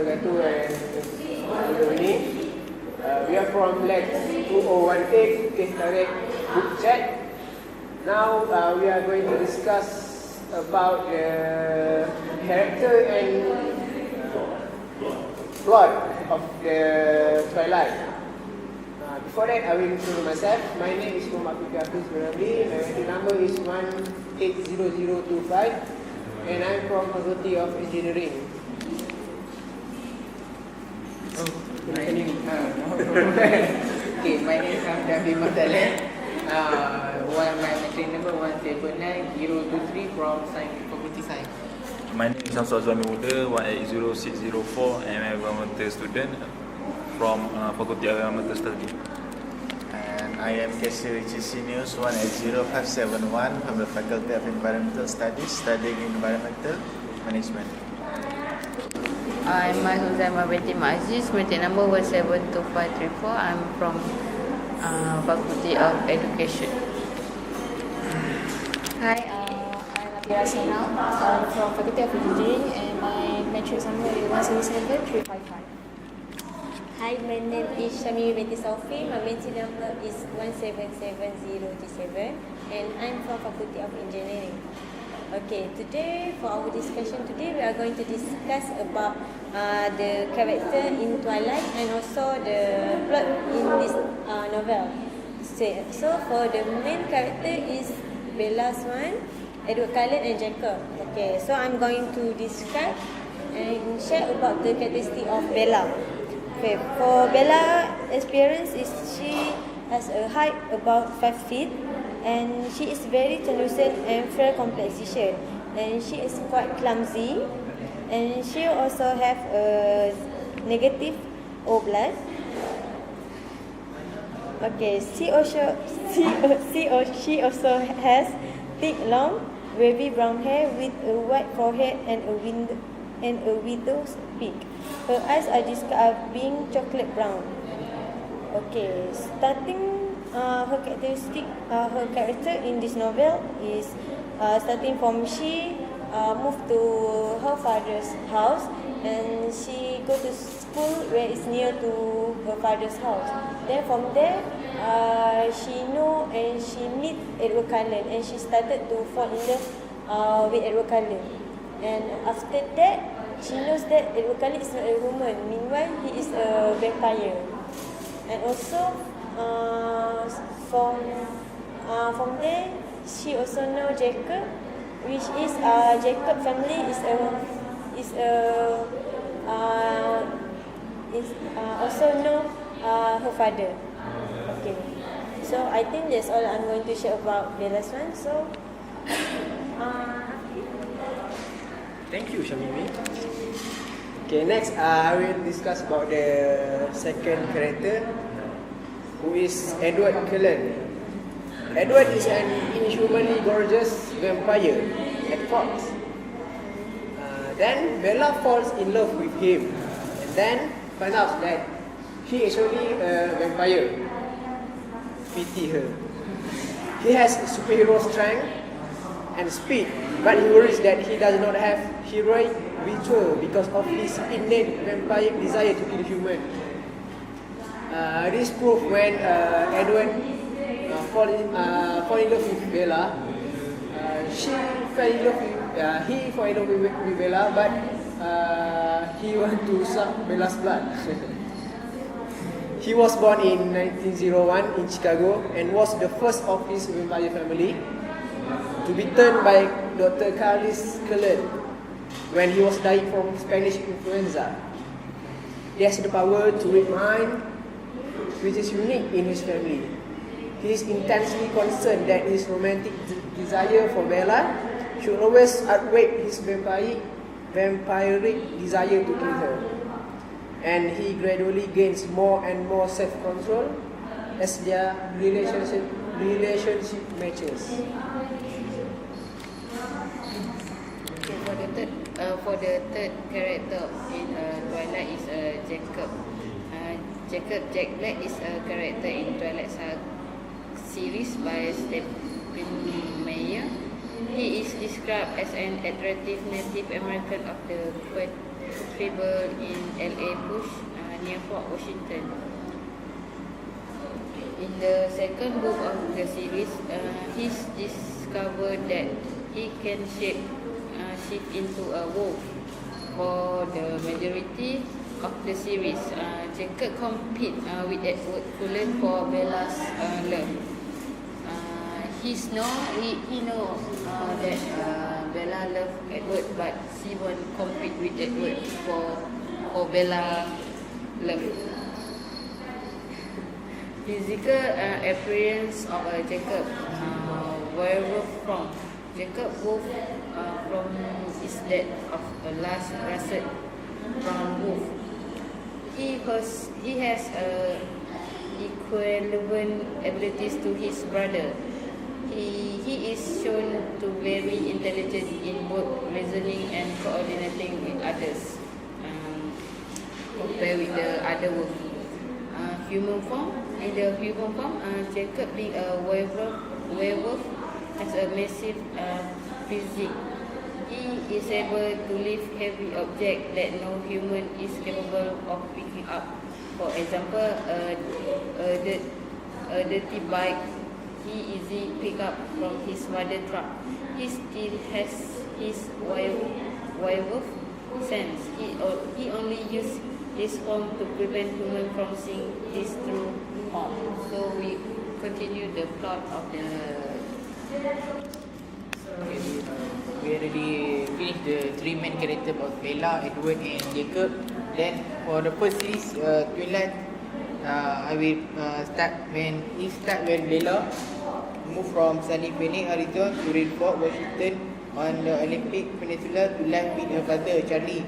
wabarakatuh and Stephenie. We are from LAX 2018 Teh Tarik Book Chat. Now we are going to discuss about the character and plot of the Twilight. Before that, I will introduce myself. My name is Muhammad Hafiz Berabi. My ID number is 180025 and I'm from Faculty of Engineering. My name is Stephenie Meyer. My matric number 179023 from Science Faculty Science. My name is Samsul Azwami Muda, 180604, and I'm an environmental student from Faculty of Environmental Studies. And I am Casey Richie Seniors 180571 from the Faculty of Environmental Studies, studying Environmental Management. I'm Huzaimah binti Aziz, matric number 172534. I'm from Faculty of Education. Hi, I'm Abira Sinal. I'm from Faculty of Engineering and my matric number is 177355. Hi, my name is Shamimi binti Saufi. My matric number is 177037 and I'm from Faculty of Engineering. Okay, today for our discussion today we are going to discuss about the character in Twilight and also the plot in this novel. So for the main character is Bella Swan, Edward Cullen and Jacob. Okay, so I'm going to describe and share about the characteristic of Bella. Okay, for Bella appearance is she has a height about 5 feet and she is very translucent and fair complexion and she is quite clumsy and she also have a negative O blood. Okay, she also has thick, long, wavy brown hair with a white forehead and a widow's peak. Her eyes are described being chocolate brown. Okay, starting her character in this novel is starting from she moved to her father's house and she go to school where it's near to her father's house. Then from there, she know and she meet Edward Cullen and she started to fall in love with Edward Cullen. And after that, she knows that Edward Cullen is not a woman. Meanwhile, he is a vampire. And also, from there, she also know Jacob, which is Jacob family is also know her father. Okay, so I think that's all I'm going to share about Bella Swan. So, Thank you, Shamimi. Okay, next I will discuss about the second character, who is Edward Cullen. Edward is an inhumanly gorgeous vampire at first. Then Bella falls in love with him, and then finds out that he is only a vampire. Pity her. He has superhero strength and speed, but he worries that he does not have heroic virtue because of his innate vampire desire to kill humans. This proved when Edward fall in love with Bella. He fell in love with Bella, but he want to suck Bella's blood. He was born in 1901 in Chicago and was the first of his vampire family to be turned by Dr. Carlos Cullen when he was dying from Spanish influenza. He has the power to read mind, which is unique in his family. He is intensely concerned that his romantic desire for Bella should always outweigh his vampiric desire to kill her. And he gradually gains more and more self-control as their relationship matures. Okay, for the third character in Twilight is Jacob. Jack Black is a character in Twilight Saga series by Stephenie Meyer. He is described as an attractive Native American of the Tribal in LA Bush near Fort Washington. In the second book of the series, he's discovered that he can shift into a wolf. For the majority of the series, Jacob competes with Edward Cullen for Bella's love. He knows that Bella loves Edward, but she won't compete with Edward for Bella's love. Physical appearance of Jacob, werewolf from Jacob wolf from is that of a last russet brown wolf. He has equivalent abilities to his brother. He is shown to very intelligent in both reasoning and coordinating with others, compared with the other wolf. In the human form, Jacob being a werewolf has a massive physique. He is able to lift heavy objects that no human is capable of picking up. For example, a dirty bike he easily pick up from his mother truck. He still has his werewolf sense. He only uses his form to prevent humans from seeing his true form. So we continue the plot of the. We already finished the three main characters of Bella, Edward and Jacob. Then for the first series, Twilight, I will start when Bella moved from Sunny Phoenix, Arizona to Red Fort, Washington on the Olympic Peninsula to live with her father, Charlie.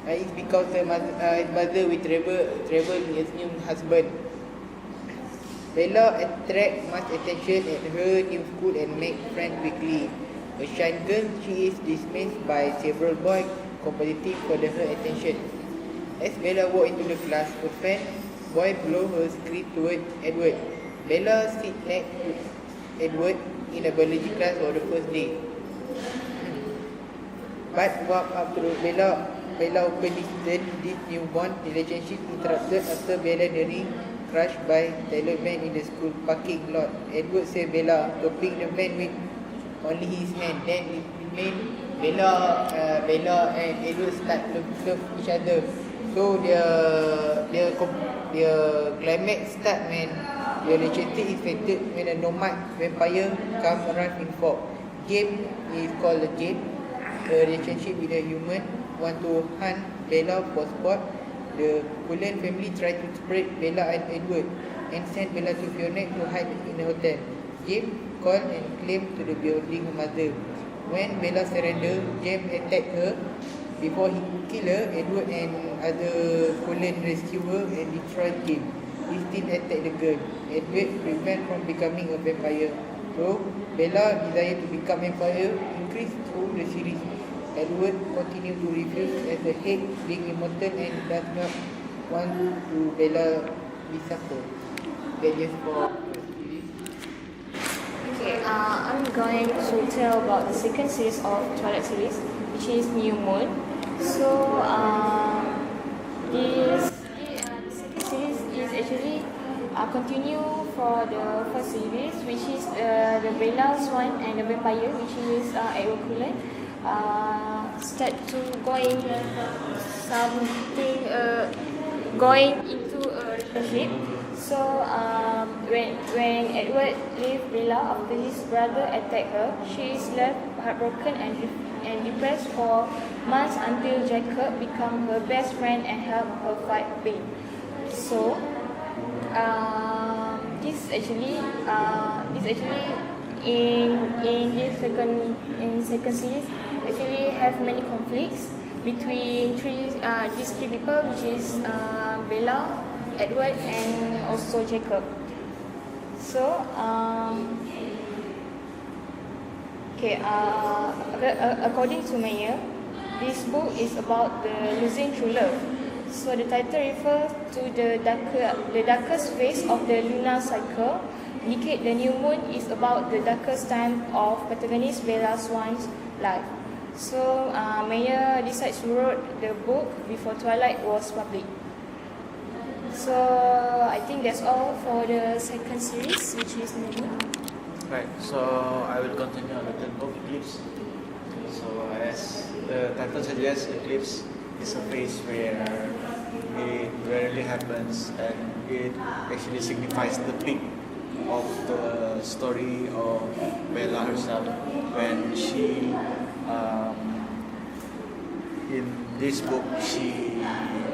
It's because her mother will travel with his new husband. Bella attracts much attention at her new school and makes friends quickly. A shy girl, she is dismissed by several boys competitive for her attention. As Bella walks into the class, a fan boy blows her script toward Edward. Bella sits next to Edward in a biology class for the first day. But walk up to Bella openly said this newborn relationship interrupted after Bella nearly crushed by Taylor man in the school parking lot. Edward said Bella, stopping the man with only his hand. Then it remained Bella and Edward start love each other. So their climax start when the relationship is fated when a nomad vampire come arrive in Fort. Game is called the game. A relationship with a human want to hunt Bella for sport. The Cullen family try to separate Bella and Edward and send Bella to Phoenix to hide in a hotel. James called and claimed to the building her mother. When Bella surrendered, James attacked her. Before he killed her, Edward and other Cullen rescue her and destroyed James. He still attacked the girl. Edward prevent from becoming a vampire. So Bella desire to become a vampire increased through the series. Edward continued to refuse as a head, being immortal and does not want to Bella be suffer. That just for Okay, I'm going to tell about the second series of Twilight series, which is New Moon. So, the second series is actually continue for the first series, which is the Bella's one and the vampire, which is Edward Cullen. Start to going into a relationship. So when Edward leave Bella after his brother attacked her, she is left heartbroken and depressed for months until Jacob become her best friend and help her fight pain. So this actually in this second series actually have many conflicts between these three people, which is Bella, Edward, and also Jacob. So according to Meyer, this book is about the losing true love. So the title refers to the darkest phase of the lunar cycle. The new moon is about the darkest time of protagonist Bella Swan's life. So Meyer decides to write the book before Twilight was published. So I think that's all for the second series, which is Nani. Right, so I will continue on the third book, Eclipse. So as the title suggests, Eclipse is a phase where it rarely happens, and it actually signifies the peak of the story of Bella herself when she, in this book, she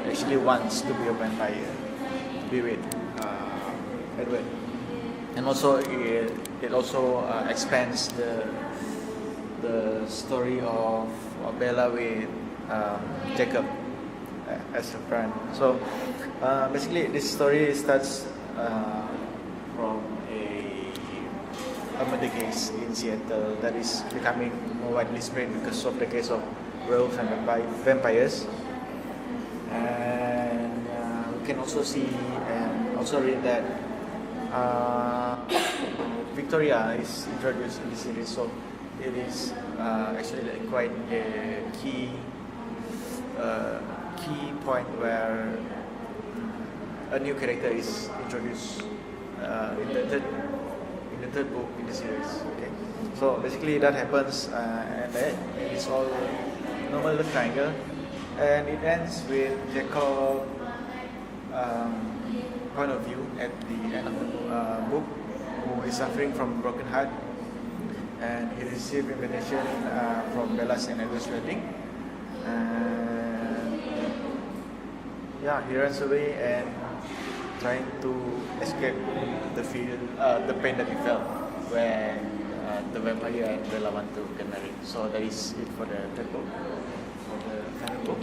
actually wants to be a vampire, to be with Edward. And also it also expands the story of Bella with Jacob as a friend. So basically this story starts from a murder case in Seattle that is becoming more widely spread because of the case of werewolves and vampires. And we can also see and also read that Victoria is introduced in the series, so it is actually like quite a key point where a new character is introduced in the third book in the series. Okay, so basically that happens, and it is all normal love triangle, and it ends with Jacob point of view at the end of the book, who is suffering from a broken heart, and he received invitation from Bella's and Edward's wedding, and yeah, he runs away and trying to escape the pain that he felt when the vampire and Bella want to get married. So that is it for the third book. For the final book.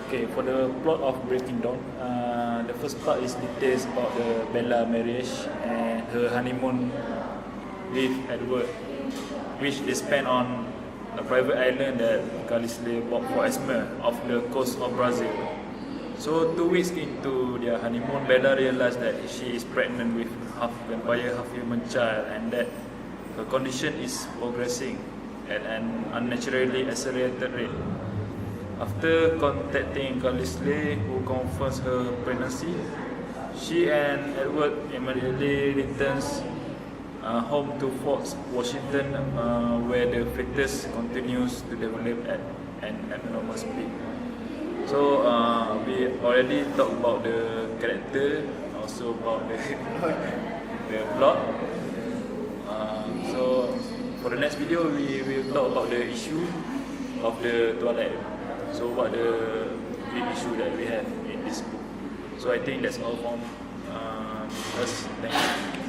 Okay, for the plot of Breaking Dawn, the first part is details about the Bella marriage and her honeymoon with Edward, which they spent on a private island that Carlisle bought for Esmer off the coast of Brazil. So 2 weeks into their honeymoon, Bella realized that she is pregnant with half vampire, half human child, and that her condition is progressing at an unnaturally accelerated rate. After contacting Carlisle, who confirms her pregnancy, she and Edward immediately returns home to Fort Washington, where the fetus continues to develop at an abnormal speed. So we already talked about the character, also about the plot. So for the next video, we will talk about the issue of the Twilight. So what the big issue that we have in this book. So I think that's all from us. Thank you.